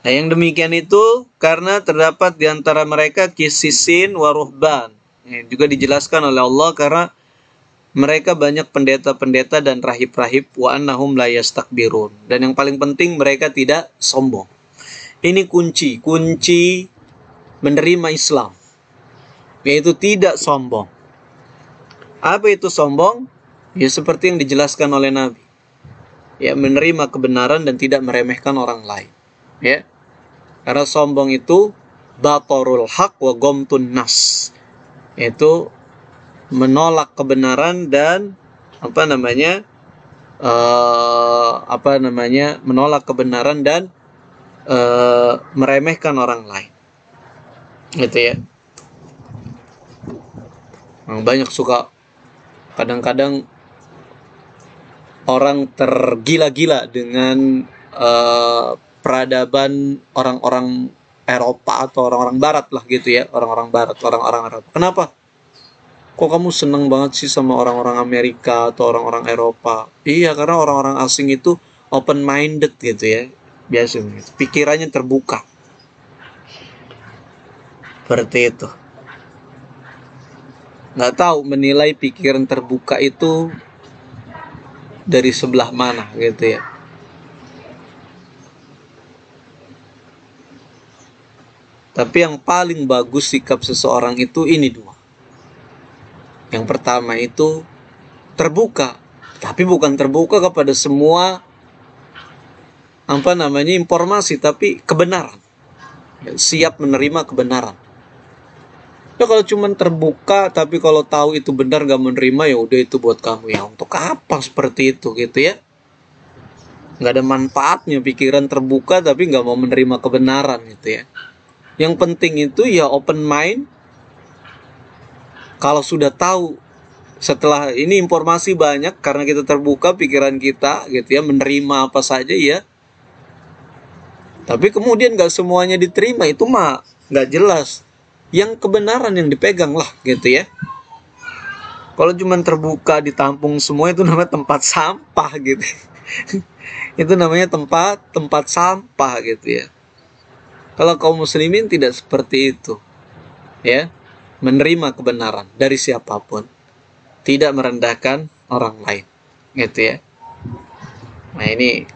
Nah, yang demikian itu karena terdapat di antara mereka qisisin wa ruhban. Ini juga dijelaskan oleh Allah karena mereka banyak pendeta-pendeta dan rahib-rahib, wa annahum la yastakbirun. Dan yang paling penting mereka tidak sombong. Ini kunci menerima Islam, yaitu tidak sombong. Apa itu sombong? Ya seperti yang dijelaskan oleh Nabi. Ya, menerima kebenaran dan tidak meremehkan orang lain. Ya. Karena sombong itu batorul haq wa gomtun nas. Itu menolak kebenaran dan menolak kebenaran dan meremehkan orang lain. Gitu ya. Banyak suka kadang-kadang orang tergila-gila dengan peradaban orang-orang Eropa atau orang-orang Barat lah gitu ya, orang-orang Barat, orang-orang Eropa. Kenapa? Kok kamu seneng banget sih sama orang-orang Amerika atau orang-orang Eropa? Iya, karena orang-orang asing itu open-minded gitu ya, biasanya pikirannya terbuka. Seperti itu. Nggak tahu menilai pikiran terbuka itu dari sebelah mana gitu ya. Tapi yang paling bagus sikap seseorang itu ini dua. Yang pertama itu terbuka, tapi bukan terbuka kepada semua informasi, tapi kebenaran. Siap menerima kebenaran. Ya kalau cuma terbuka tapi kalau tahu itu benar gak menerima, ya udah itu buat kamu, ya untuk apa seperti itu gitu ya. Nggak ada manfaatnya pikiran terbuka tapi nggak mau menerima kebenaran gitu ya. Yang penting itu ya open mind. Kalau sudah tahu, setelah ini informasi banyak karena kita terbuka pikiran kita gitu ya, menerima apa saja ya. Tapi kemudian nggak semuanya diterima, itu mah nggak jelas. Yang kebenaran yang dipegang lah gitu ya. Kalau cuma terbuka ditampung semua, itu namanya tempat sampah gitu. Itu namanya tempat sampah gitu ya. Kalau kaum muslimin tidak seperti itu. Ya, menerima kebenaran dari siapapun, tidak merendahkan orang lain. Gitu ya. Nah, ini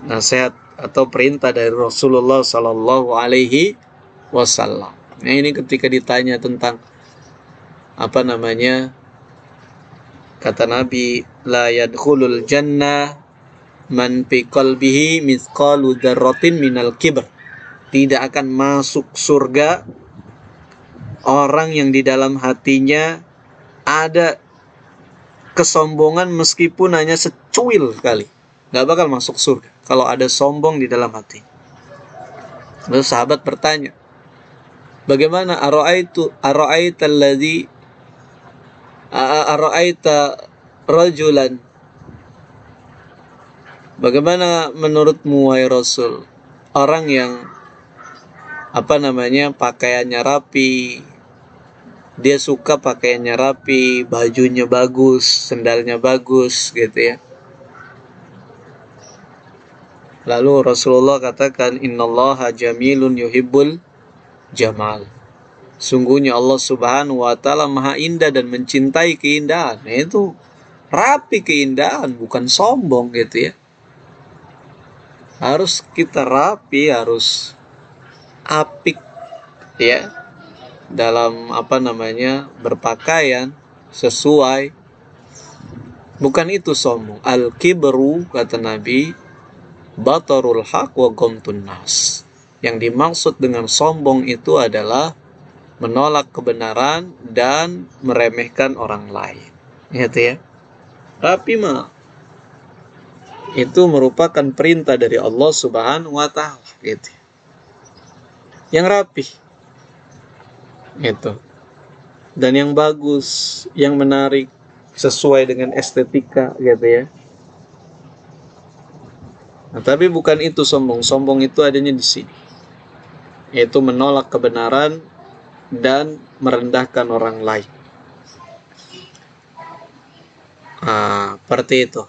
nasihat atau perintah dari Rasulullah sallallahu alaihi wasallam. Nah, ini ketika ditanya tentang kata Nabi, la yadkhulul jannah man fi qalbihi mithqalu dzarratin minal kibr. Tidak akan masuk surga orang yang di dalam hatinya ada kesombongan meskipun hanya secuil kali. Gak bakal masuk surga kalau ada sombong di dalam hati. Lalu sahabat bertanya, bagaimana ara'aita rajulan, bagaimana menurutmu wahai Rasul, orang yang pakaiannya rapi, dia suka pakaiannya rapi, bajunya bagus, sendalnya bagus gitu ya. Lalu Rasulullah katakan, innallaha jamilun yuhibbul jamal. Sungguhnya Allah Subhanahu wa taala Maha Indah dan mencintai keindahan. Nah, itu rapi keindahan, bukan sombong gitu ya. Harus kita rapi, harus apik ya dalam berpakaian sesuai. Bukan itu sombong. Al-kibru kata Nabi batarul haq wa ghamtun nas. Yang dimaksud dengan sombong itu adalah menolak kebenaran dan meremehkan orang lain. Gitu ya. Rapi mah itu merupakan perintah dari Allah Subhanahu wa taala gitu. Yang rapi. Gitu. Dan yang bagus, yang menarik, sesuai dengan estetika gitu ya. Nah, tapi bukan itu sombong. Sombong itu adanya di sini. Yaitu menolak kebenaran dan merendahkan orang lain. Seperti itu.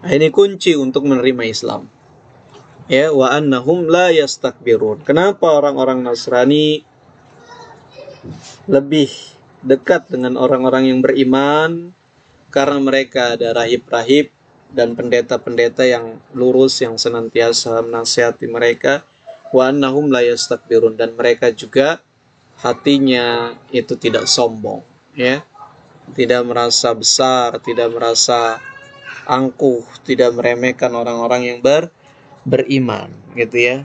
Nah, ini kunci untuk menerima Islam. Ya, wa annahum la yastakbirun. Kenapa orang-orang Nasrani lebih dekat dengan orang-orang yang beriman? Karena mereka ada rahib-rahib dan pendeta-pendeta yang lurus, yang senantiasa menasihati mereka. Wa annahum la yastakbirun, dan mereka juga hatinya itu tidak sombong, ya. Tidak merasa besar, tidak merasa angkuh, tidak meremehkan orang-orang yang beriman, gitu ya.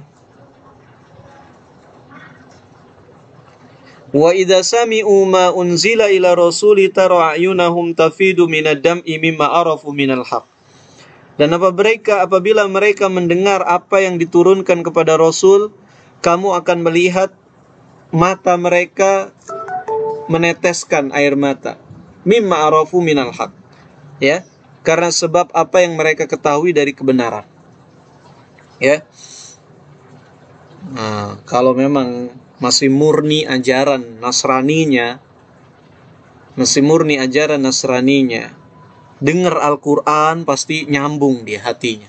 Wa idza sami'u ma unzila ila rasuli tara a'yunahum tafidu minad dam'i mimma arafu minal haq. Dan apabila mereka mendengar apa yang diturunkan kepada Rasul, kamu akan melihat mata mereka meneteskan air mata. Mimma arafu minal haq. Ya, karena sebab apa yang mereka ketahui dari kebenaran. Ya. Nah, kalau memang masih murni ajaran Nasraninya, dengar Al-Quran pasti nyambung dia hatinya,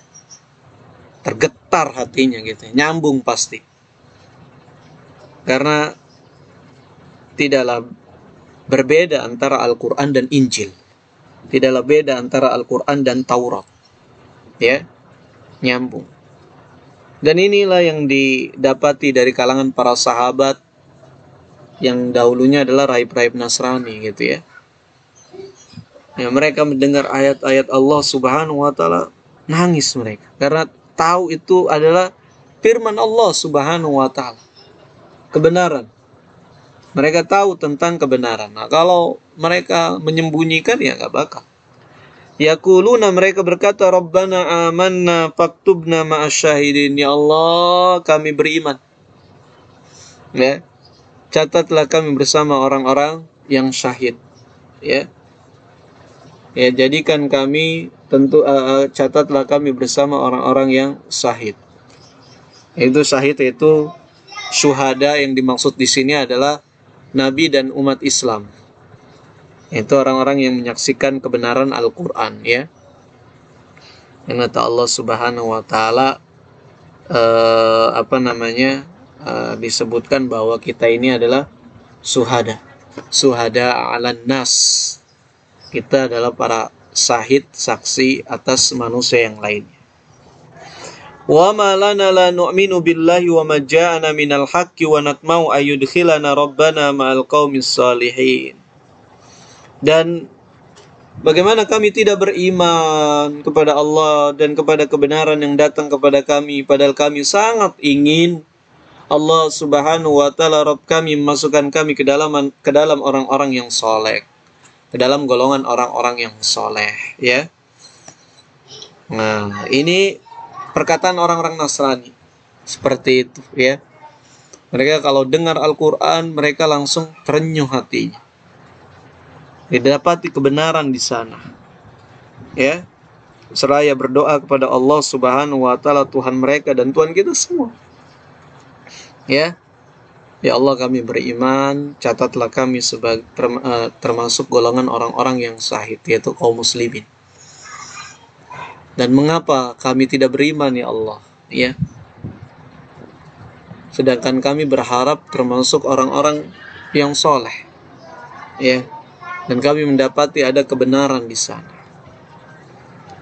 tergetar hatinya gitu, nyambung pasti. Karena tidaklah berbeda antara Al-Quran dan Injil, tidaklah beda antara Al-Quran dan Taurat, ya, nyambung. Dan inilah yang didapati dari kalangan para sahabat yang dahulunya adalah rahib-rahib Nasrani gitu ya. Ya, mereka mendengar ayat-ayat Allah Subhanahu wa taala nangis mereka karena tahu itu adalah firman Allah Subhanahu wa taala. Kebenaran. Mereka tahu tentang kebenaran. Nah, kalau mereka menyembunyikan ya enggak bakal. Yaquluna, mereka berkata, Rabbana amanna faktubna ma'asyahidin. Ya Allah, kami beriman. Ya. Catatlah kami bersama orang-orang yang syahid. Ya. Ya, jadikan kami catatlah kami bersama orang-orang yang syahid. Itu syahid itu syuhada, yang dimaksud di sini adalah nabi dan umat Islam. Itu orang-orang yang menyaksikan kebenaran Al-Quran, ya. Yang kata Allah Subhanahu wa taala disebutkan bahwa kita ini adalah syuhada alan nas. Kita adalah para syahid, saksi atas manusia yang lainnya. Wa ma lana la nu'minu billahi wa ma ja'ana minal haqqi wa natma'u ayyudkhilana rabbana ma'al qaumis salihin. Dan bagaimana kami tidak beriman kepada Allah dan kepada kebenaran yang datang kepada kami, padahal kami sangat ingin Allah Subhanahu wa taala Rabb kami memasukkan kami ke dalam orang-orang yang soleh, ke dalam golongan orang-orang yang soleh, ya. Nah, ini perkataan orang-orang Nasrani seperti itu, ya. Mereka kalau dengar Al-Quran, mereka langsung terenyuh hatinya. Didapati kebenaran di sana, ya. Seraya berdoa kepada Allah Subhanahu wa taala, Tuhan mereka dan Tuhan kita semua. Ya. Ya Allah, kami beriman, catatlah kami sebagai termasuk golongan orang-orang yang syahid, yaitu kaum muslimin. Dan mengapa kami tidak beriman ya Allah? Ya. Sedangkan kami berharap termasuk orang-orang yang soleh. Ya. Dan kami mendapati ada kebenaran di sana.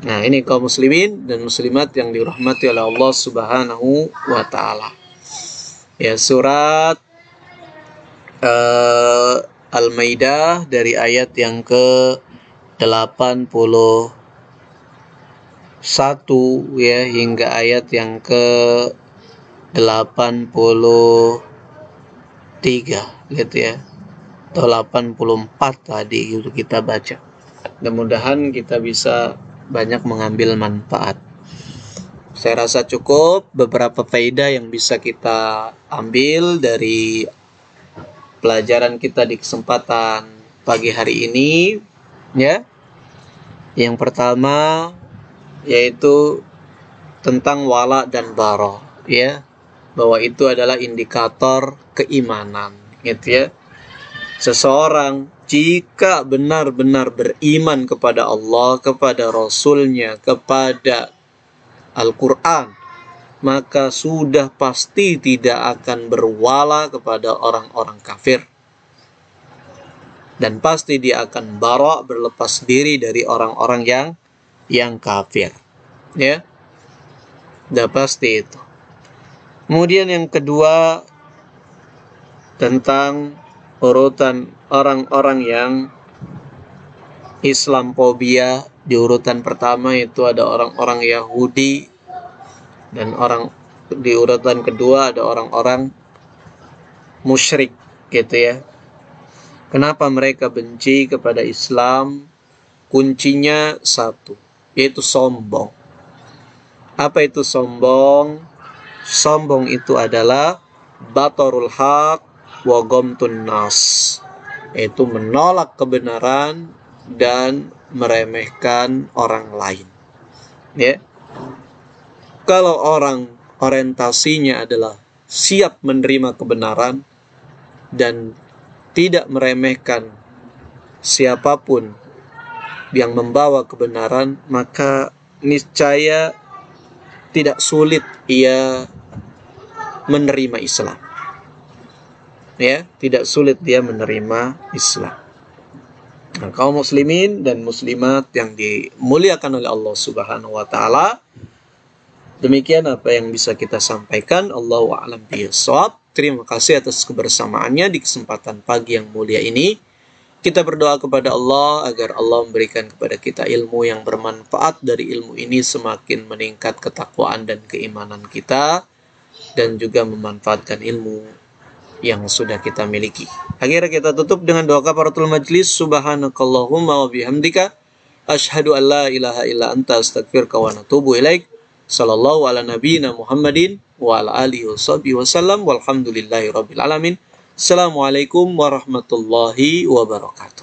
Nah, ini kaum muslimin dan muslimat yang dirahmati oleh Allah Subhanahu wa taala. Ya, surat Al-Maidah dari ayat yang ke-81 ya hingga ayat yang ke-83 gitu ya. Atau 84 tadi gitu kita baca. Mudah-mudahan kita bisa banyak mengambil manfaat. Saya rasa cukup beberapa faedah yang bisa kita ambil dari pelajaran kita di kesempatan pagi hari ini ya. Yang pertama yaitu tentang wala dan bara ya, bahwa itu adalah indikator keimanan gitu ya. Seseorang jika benar-benar beriman kepada Allah, kepada Rasul-Nya, kepada Al-Quran, maka sudah pasti tidak akan berwala kepada orang-orang kafir. Dan pasti dia akan bara, berlepas diri dari orang-orang yang kafir. Ya, sudah pasti itu. Kemudian yang kedua, tentang urutan orang-orang yang Islamfobia. Di urutan pertama itu ada orang-orang Yahudi, dan di urutan kedua ada orang-orang musyrik gitu ya. Kenapa mereka benci kepada Islam? Kuncinya satu, yaitu sombong. Apa itu sombong? Sombong itu adalah batarul haq wa ghamtun nas, yaitu menolak kebenaran dan meremehkan orang lain. Ya. Kalau orang orientasinya adalah siap menerima kebenaran dan tidak meremehkan siapapun yang membawa kebenaran, maka niscaya tidak sulit ia menerima Islam. Ya, tidak sulit dia menerima Islam. Nah, kaum muslimin dan muslimat yang dimuliakan oleh Allah Subhanahu wa taala, demikian apa yang bisa kita sampaikan. Allahu a'lam bishawab. Terima kasih atas kebersamaannya di kesempatan pagi yang mulia ini. Kita berdoa kepada Allah agar Allah memberikan kepada kita ilmu yang bermanfaat. Dari ilmu ini semakin meningkat ketakwaan dan keimanan kita, dan juga memanfaatkan ilmu yang sudah kita miliki. Akhirnya kita tutup dengan doa kafaratul majlis. Subhanakallahumma wa bihamdika asyhadu an la ilaha illa anta astaghfiruka wa atubu ilaik. Sallallahu ala nabiyyina Muhammadin wa ala alihi wasallam walhamdulillahi rabbil alamin. Assalamualaikum warahmatullahi wabarakatuh.